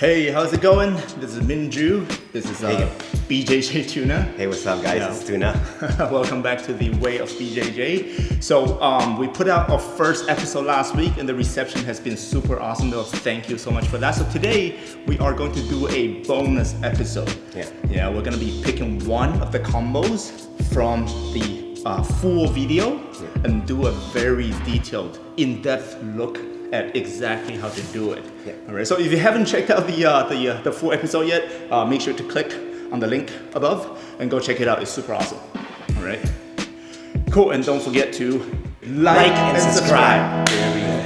Hey, how's it going? This is Minju. This is BJJ Tuna. Hey, what's up, guys? It's Tuna. Welcome back to the Way of BJJ. So we put out our first episode last week and the reception has been super awesome. Though. Thank you so much for that. So today we are going to do a bonus episode. Yeah, we're gonna be picking one of the combos from the full video and do a very detailed, in-depth look at exactly how to do it. All right. So if you haven't checked out the full episode yet, make sure to click on the link above and go check it out. It's super awesome. All right. Cool. And don't forget to like and subscribe. There we go.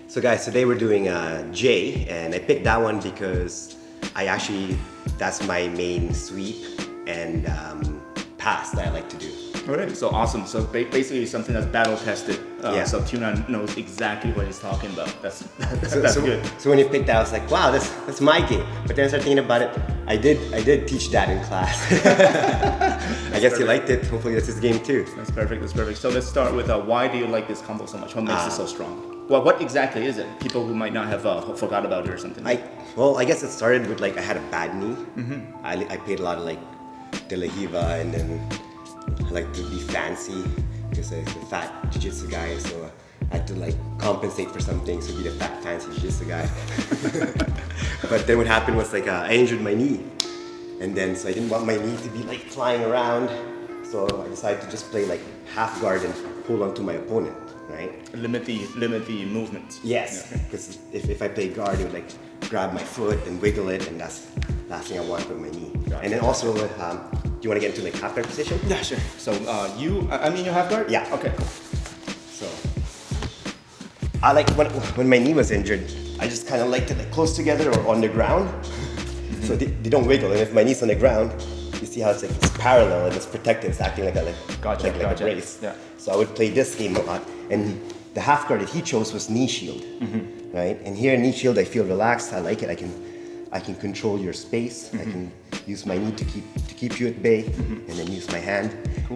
So guys, today we're doing J, and I picked that one because that's my main sweep and pass that I like to do. All right, so awesome. So basically something that's battle tested. So Tuna knows exactly what he's talking about. That's good. So when you picked that, I was like, wow, that's my game. But then I started thinking about it. I did teach that in class. I guess he liked it. Hopefully that's his game too. That's perfect. So let's start with why do you like this combo so much? What makes it so strong? Well, what exactly is it? People who might not have forgot about it or something. I guess it started with I had a bad knee. Mm-hmm. I played a lot of De La Hiva, and then I like to be fancy because I'm a fat jiu-jitsu guy, so I had to compensate for something, so be the fat fancy jiu-jitsu guy. But then what happened was I injured my knee, and then so I didn't want my knee to be flying around, so I decided to just play half guard and hold on to my opponent. Right? Limit the movement. Yes, because if I play guard, it would grab my foot and wiggle it, and that's the last thing I want with my knee. Gotcha. And then also, do you want to get into half guard position? Yeah, sure. So you half guard? Yeah. Okay, cool. So I when my knee was injured, I just kind of liked it close together or on the ground, so they don't wiggle. And if my knee's on the ground, you see how it's parallel and it's protected. It's acting like a brace. Yeah. So I would play this game a lot, and the half guard that he chose was knee shield, right? And here in knee shield, I feel relaxed. I like it. I can control your space. I can use my knee to keep you at bay, and then use my hand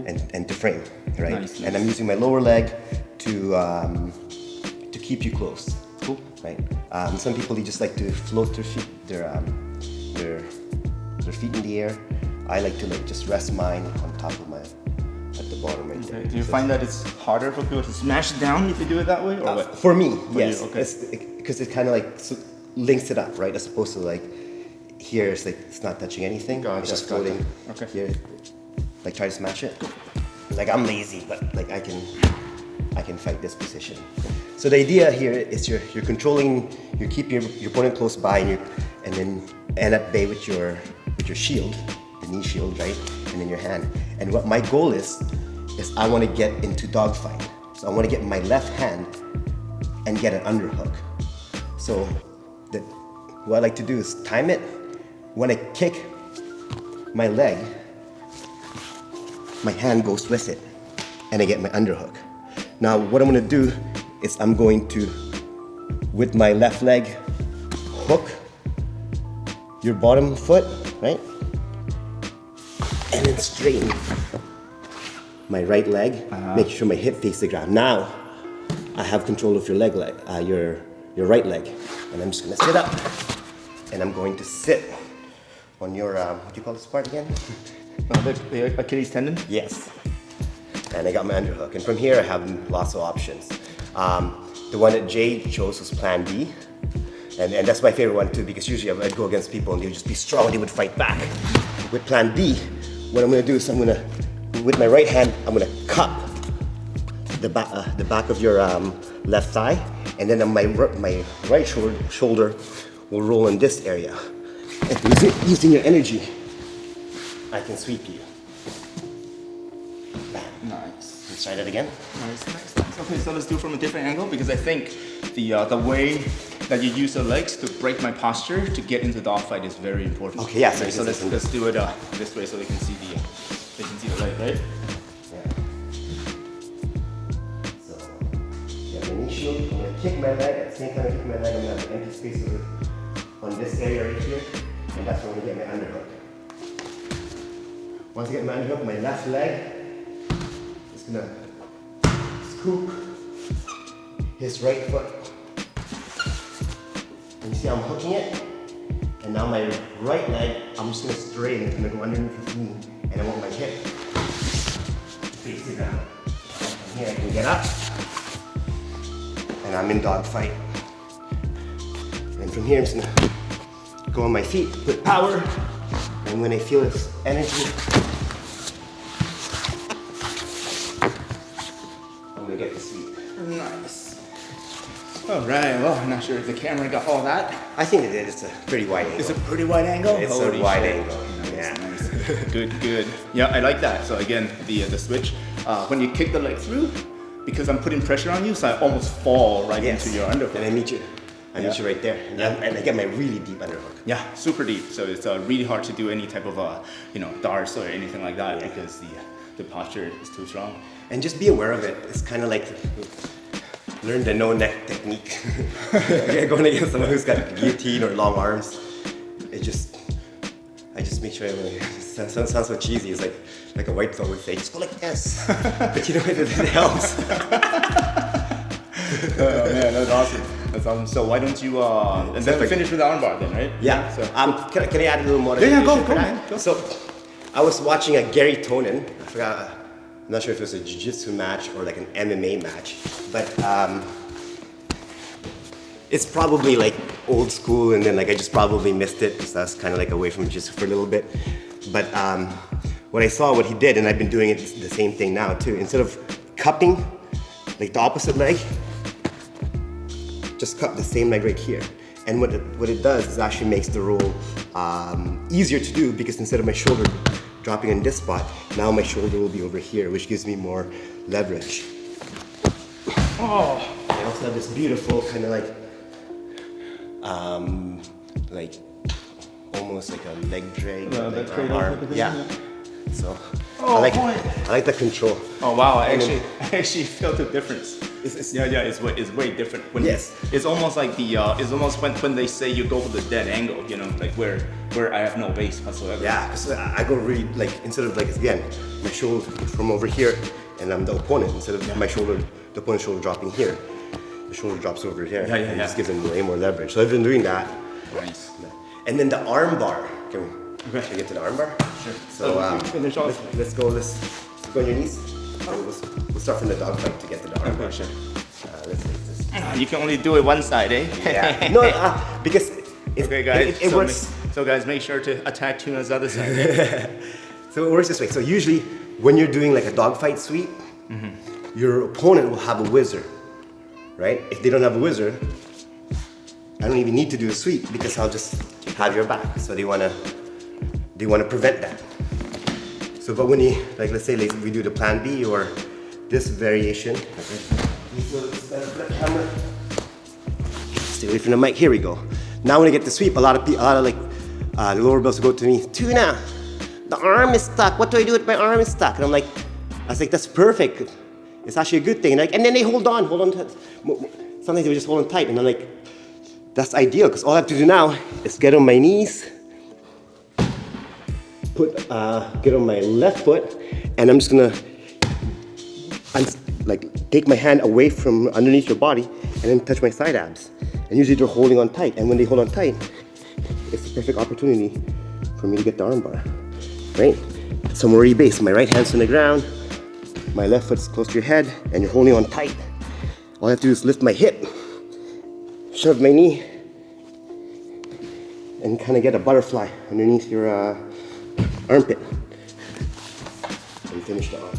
and to frame, right? Nice. And I'm using my lower leg to keep you close. Cool. Right. Some people just like to float their feet, their feet in the air. I like to just rest mine on top of at the bottom right there. Do you find that it's harder for people to smash down if you do it that way, or what? For me, yes. Because it kind of links it up, right? As opposed to here, it's not touching anything. It's just floating. Okay. Here, try to smash it. I'm lazy, but I can fight this position. So the idea here is you're controlling, you keep your opponent close by, and then end at bay with your shield. Knee shield, right? And then your hand. And what my goal is I want to get into dogfight. So I want to get my left hand and get an underhook. So what I like to do is time it. When I kick my leg, my hand goes with it, and I get my underhook. Now what I'm going to do is I'm going to, with my left leg, hook your bottom foot, right? And then straighten my right leg, make sure my hip faces the ground. Now, I have control of your your right leg. And I'm just gonna sit up, and I'm going to sit on your, what do you call this part again? The Achilles tendon? Yes. And I got my underhook. And from here, I have lots of options. The one that Jay chose was Plan B. And that's my favorite one too, because usually I'd go against people and they would just be strong, they would fight back. With Plan B, what I'm going to do is with my right hand, I'm going to cup the back of your left thigh, and then my right shoulder will roll in this area. And using your energy, I can sweep you. Bam. Nice. Let's try that again. Nice. Okay, so let's do it from a different angle, because I think the way that you use the legs to break my posture to get into dogfight is very important. Okay, yeah. So let's do it this way so they can see the leg, right? shield. I'm gonna kick my leg. At the same time I kick my leg, I'm gonna have an empty space on this area right here, and that's where I'm gonna get my underhook. Once I get my underhook, my left leg is gonna scoop his right foot. And you see how I'm hooking it? And now my right leg, I'm just gonna straighten. It's gonna go underneath his knee, and I want my hip face the ground. From here I can get up, and I'm in dogfight. And from here I'm just gonna go on my feet with power, and when I feel this energy, I'm gonna get the sweep. Nice. All right, well, I'm not sure if the camera got all that. I think it did. It's a pretty wide angle. It's a pretty wide angle? It's Holy a wide shit. angle. Nice, Yeah. nice. Good, good. Yeah, I like that. So again, the switch, when you kick the leg through, because I'm putting pressure on you, so I almost fall right into your underhook. And I meet you. I meet you right there. And I get my really deep underhook. Yeah, super deep. So it's really hard to do any type of, darts or anything like that because the posture is too strong. And just be aware of it. It's kind of like learn the no neck technique. Going against someone who's got guillotine or long arms. I just make sure it sounds so cheesy. It's like a white belt would say, just go like this. But you know, it helps. Oh man, that's awesome. That's awesome. So why don't you and then we finish with the armbar then, right? Yeah. So can I add a little more? Yeah, go man. Go. So I was watching a Gary Tonin. I forgot. I'm not sure if it was a jiu-jitsu match or like an MMA match, but it's probably like old school, and then like I just probably missed it because I was kind of like away from jiu-jitsu for a little bit. But when I saw what he did, and I've been doing it the same thing now too. Instead of cupping like the opposite leg, just cup the same leg right here. And what it does is actually makes the roll easier to do, because instead of my shoulder dropping in this spot, now my shoulder will be over here, which gives me more leverage. Oh. I also have this beautiful kind of like almost like a leg drag, like arm. Yeah. So I like the control. Oh wow! I actually felt the difference. It's way different. When it's almost like it's almost when they say you go for the dead angle, like where I have no base whatsoever. Yeah, because I go really like, instead of like, again, my shoulder from over here, and I'm the opponent. Instead of my shoulder, the opponent's shoulder dropping here, the shoulder drops over here. And it just gives them way more leverage. So I've been doing that. Nice. And then the arm bar. Can we get to the arm bar? Sure. So finish off. Let's go on your knees. We'll start from the dogfight to get to the arm bar. Sure. Let's take this. You can only do it one side, eh? Yeah. No, because okay, guys. It works. So guys, make sure to attack Tuna's other side. Eh? So it works this way. So usually when you're doing like a dogfight sweep, your opponent will have a whizzer, right? If they don't have a whizzer, I don't even need to do a sweep because I'll just have your back. So they wanna prevent that. So, but when you, like, let's say we do the plan B or this variation. Stay away from the mic. Here we go. Now when I get the sweep, a lot of like the lower belts will go to me. Tuna, the arm is stuck. What do I do if my arm is stuck? And I was like, that's perfect. It's actually a good thing. And then they hold on to. Sometimes they just hold on tight, and I'm like, that's ideal because all I have to do now is get on my knees, get on my left foot, and I'm just gonna take my hand away from underneath your body and then touch my side abs. And usually they're holding on tight, and when they hold on tight, it's a perfect opportunity for me to get the armbar, right? So I'm already based. My right hand's on the ground, my left foot's close to your head, and you're holding on tight. All I have to do is lift my hip, shove my knee, and kind of get a butterfly underneath your armpit. And finish the arm.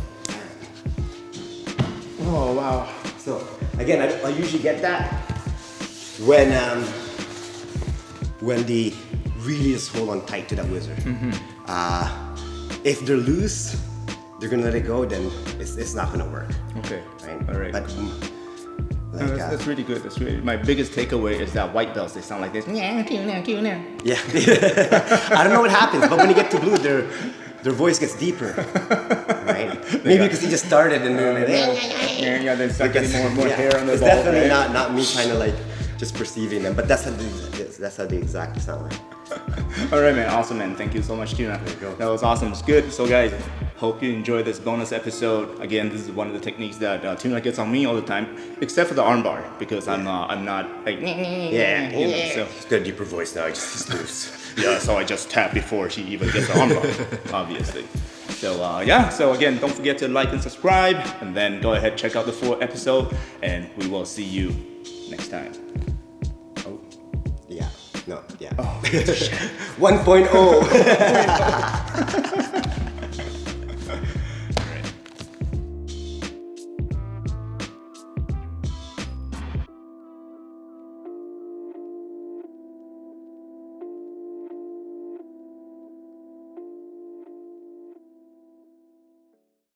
Oh wow. So again, I usually get that when they really just hold on tight to that whizzer. If they're loose, they're gonna let it go, then it's not gonna work. Okay. Right? All right. But that's really good. That's really my biggest takeaway is that white belts, they sound like this. Yeah. I don't know what happens, but when you get to blue, their voice gets deeper, right? Maybe because he just started and then they start getting more and more hair on their it's balls. definitely not me kind of like just perceiving them, but that's how they exactly sound like. All right, man. Awesome, man. Thank you so much, Tuna. That was awesome. It's good. So, guys, hope you enjoyed this bonus episode. Again, this is one of the techniques that Tuna gets on me all the time, except for the armbar, because I'm not like so He's got a deeper voice now. He's loose. yeah. So I just tap before she even gets the armbar, obviously. So So again, don't forget to like and subscribe, and then go ahead check out the full episode, and we will see you next time. No, yeah. Oh, 1.0.